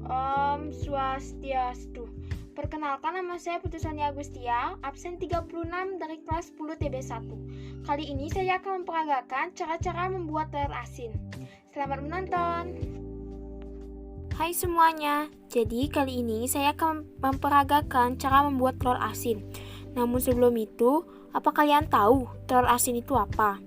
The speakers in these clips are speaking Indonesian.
Om Swastiastu. Perkenalkan, nama saya Putu Sonia Agustia, absen 36 dari kelas 10 TB1. Kali ini saya akan memperagakan cara-cara membuat telur asin. Selamat menonton. Hai semuanya, jadi kali ini saya akan memperagakan cara membuat telur asin. Namun sebelum itu, apa kalian tahu telur asin itu apa?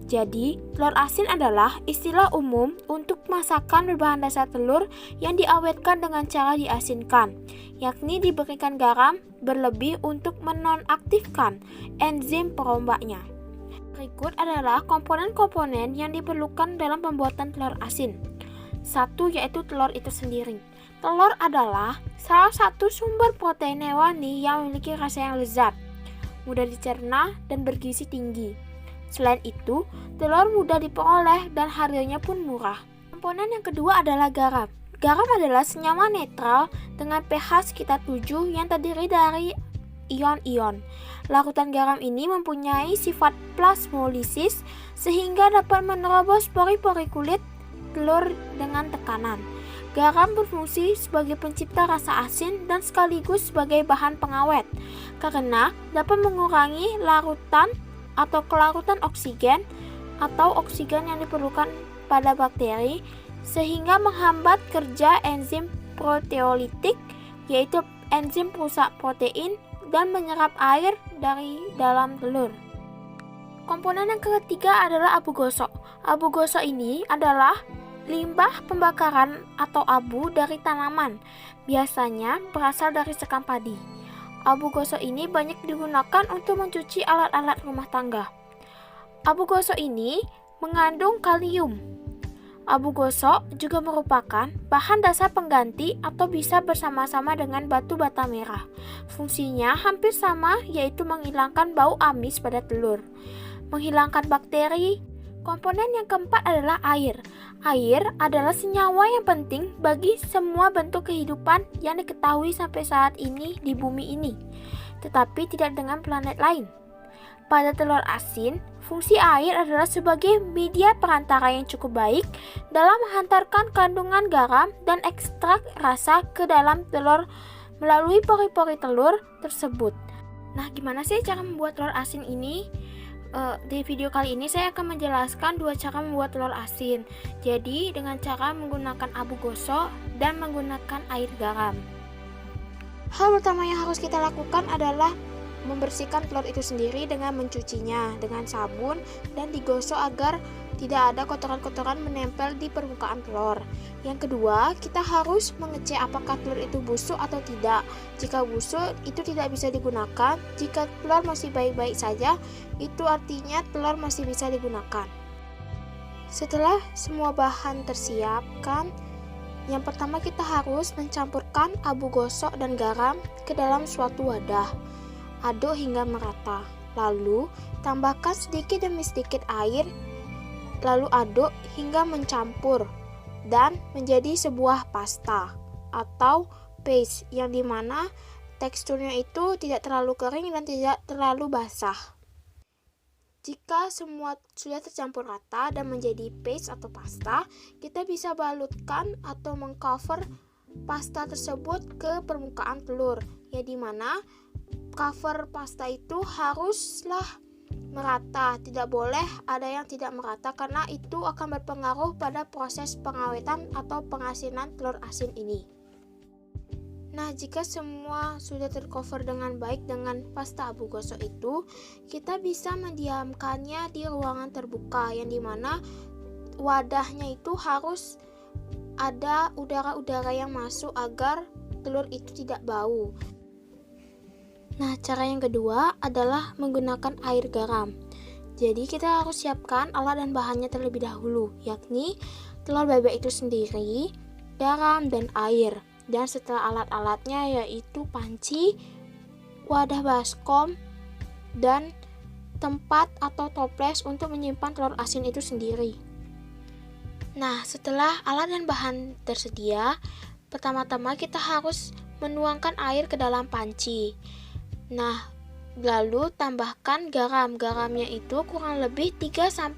Jadi, telur asin adalah istilah umum untuk masakan berbahan dasar telur yang diawetkan dengan cara diasinkan, yakni diberikan garam berlebih untuk menonaktifkan enzim perombaknya. Berikut adalah komponen-komponen yang diperlukan dalam pembuatan telur asin. Satu, yaitu telur itu sendiri. Telur adalah salah satu sumber protein hewani yang memiliki rasa yang lezat, mudah dicerna, dan bergizi tinggi. Selain itu, telur mudah diperoleh dan harganya pun murah. Komponen yang kedua adalah garam. Garam adalah senyawa netral dengan pH sekitar 7 yang terdiri dari ion-ion. Larutan garam ini mempunyai sifat plasmolisis sehingga dapat menerobos pori-pori kulit telur dengan tekanan. Garam berfungsi sebagai pencipta rasa asin dan sekaligus sebagai bahan pengawet karena dapat mengurangi larutan atau kelarutan oksigen atau oksigen yang diperlukan pada bakteri sehingga menghambat kerja enzim proteolitik, yaitu enzim perusak protein, dan menyerap air dari dalam telur. Komponen yang ketiga adalah abu gosok. Abu gosok ini adalah limbah pembakaran atau abu dari tanaman, biasanya berasal dari sekam padi. Abu gosok ini banyak digunakan untuk mencuci alat-alat rumah tangga. Abu gosok ini mengandung kalium. Abu gosok juga merupakan bahan dasar pengganti atau bisa bersama-sama dengan batu bata merah. Fungsinya hampir sama, yaitu menghilangkan bau amis pada telur, menghilangkan bakteri. Komponen yang keempat adalah air. Air adalah senyawa yang penting bagi semua bentuk kehidupan yang diketahui sampai saat ini di bumi ini, tetapi tidak dengan planet lain. Pada telur asin, fungsi air adalah sebagai media perantara yang cukup baik dalam menghantarkan kandungan garam dan ekstrak rasa ke dalam telur melalui pori-pori telur tersebut. Nah, gimana sih cara membuat telur asin ini? Di video kali ini saya akan menjelaskan dua cara membuat telur asin. Jadi dengan cara menggunakan abu gosok dan menggunakan air garam. Hal pertama yang harus kita lakukan adalah membersihkan telur itu sendiri dengan mencucinya dengan sabun dan digosok agar tidak ada kotoran-kotoran menempel di permukaan telur. Yang kedua, kita harus mengecek apakah telur itu busuk atau tidak. Jika busuk, itu tidak bisa digunakan. Jika telur masih baik-baik saja, itu artinya telur masih bisa digunakan. Setelah semua bahan tersiapkan, yang pertama kita harus mencampurkan abu gosok dan garam ke dalam suatu wadah. Aduk hingga merata. Lalu, tambahkan sedikit demi sedikit air. Lalu aduk hingga mencampur dan menjadi sebuah pasta atau paste yang dimana teksturnya itu tidak terlalu kering dan tidak terlalu basah. Jika semua sudah tercampur rata dan menjadi paste atau pasta, kita bisa balutkan atau mengcover pasta tersebut ke permukaan telur, ya dimana cover pasta itu haruslah merata, tidak boleh ada yang tidak merata karena itu akan berpengaruh pada proses pengawetan atau pengasinan telur asin ini. Nah, jika semua sudah tercover dengan baik dengan pasta abu gosok itu, kita bisa mendiamkannya di ruangan terbuka yang dimana wadahnya itu harus ada udara-udara yang masuk agar telur itu tidak bau. Nah, cara yang kedua adalah menggunakan air garam. Jadi kita harus siapkan alat dan bahannya terlebih dahulu, yakni telur bebek itu sendiri, garam, dan air. Dan setelah alat-alatnya yaitu panci, wadah baskom, dan tempat atau toples untuk menyimpan telur asin itu sendiri. Nah, setelah alat dan bahan tersedia, pertama-tama kita harus menuangkan air ke dalam panci. Nah, lalu tambahkan garam. Garamnya itu kurang lebih 3-5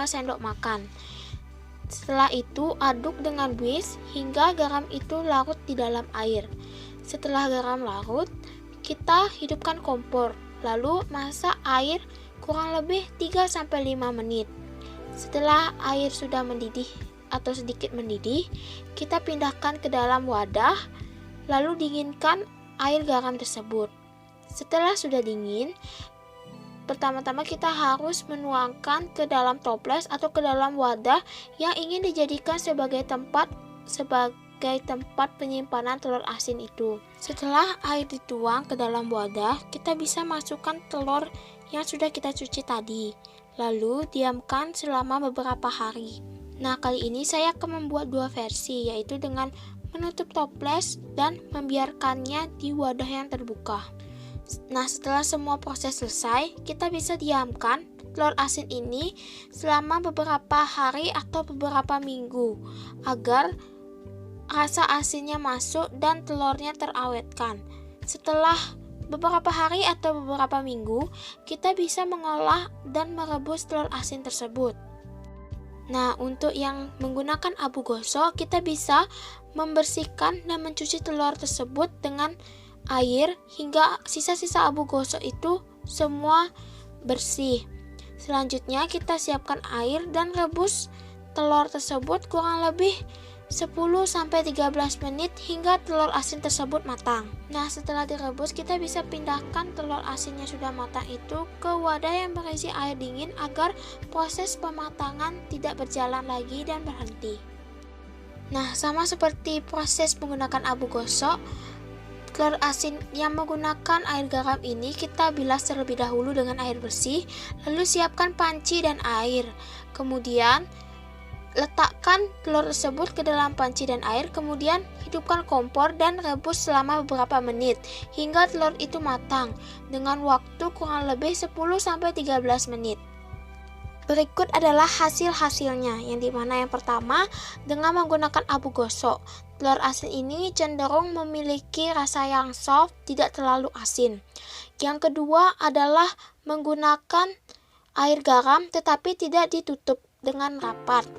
sendok makan. Setelah itu aduk dengan whisk hingga garam itu larut di dalam air. Setelah garam larut, kita hidupkan kompor, lalu masak air kurang lebih 3-5 menit. Setelah air sudah mendidih atau sedikit mendidih, kita pindahkan ke dalam wadah, lalu dinginkan air garam tersebut. Setelah sudah dingin, pertama-tama kita harus menuangkan ke dalam toples atau ke dalam wadah yang ingin dijadikan sebagai tempat penyimpanan telur asin itu. Setelah air dituang ke dalam wadah, kita bisa masukkan telur yang sudah kita cuci tadi, lalu diamkan selama beberapa hari. Nah, kali ini saya akan membuat dua versi, yaitu dengan menutup toples dan membiarkannya di wadah yang terbuka. Nah, setelah semua proses selesai, kita bisa diamkan telur asin ini selama beberapa hari atau beberapa minggu agar rasa asinnya masuk dan telurnya terawetkan. Setelah beberapa hari atau beberapa minggu, kita bisa mengolah dan merebus telur asin tersebut. Nah, untuk yang menggunakan abu gosok, kita bisa membersihkan dan mencuci telur tersebut dengan air hingga sisa-sisa abu gosok itu semua bersih. Selanjutnya kita siapkan air dan rebus telur tersebut kurang lebih 10-13 menit hingga telur asin tersebut matang. Nah, setelah direbus, kita bisa pindahkan telur asinnya sudah matang itu ke wadah yang berisi air dingin agar proses pematangan tidak berjalan lagi dan berhenti. Nah, sama seperti proses menggunakan abu gosok, telur asin yang menggunakan air garam ini kita bilas terlebih dahulu dengan air bersih, lalu siapkan panci dan air. Kemudian letakkan telur tersebut ke dalam panci dan air, kemudian hidupkan kompor dan rebus selama beberapa menit hingga telur itu matang dengan waktu kurang lebih 10-13 menit. Berikut adalah hasil-hasilnya, yang dimana yang pertama, dengan menggunakan abu gosok, telur asin ini cenderung memiliki rasa yang soft, tidak terlalu asin. Yang kedua adalah menggunakan air garam tetapi tidak ditutup dengan rapat.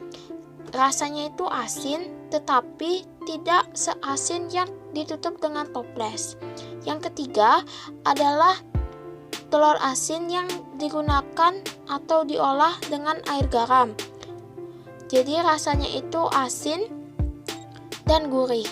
Rasanya itu asin tetapi tidak seasin yang ditutup dengan toples. Yang ketiga adalah telur asin yang digunakan atau diolah dengan air garam. Jadi rasanya itu asin dan gurih.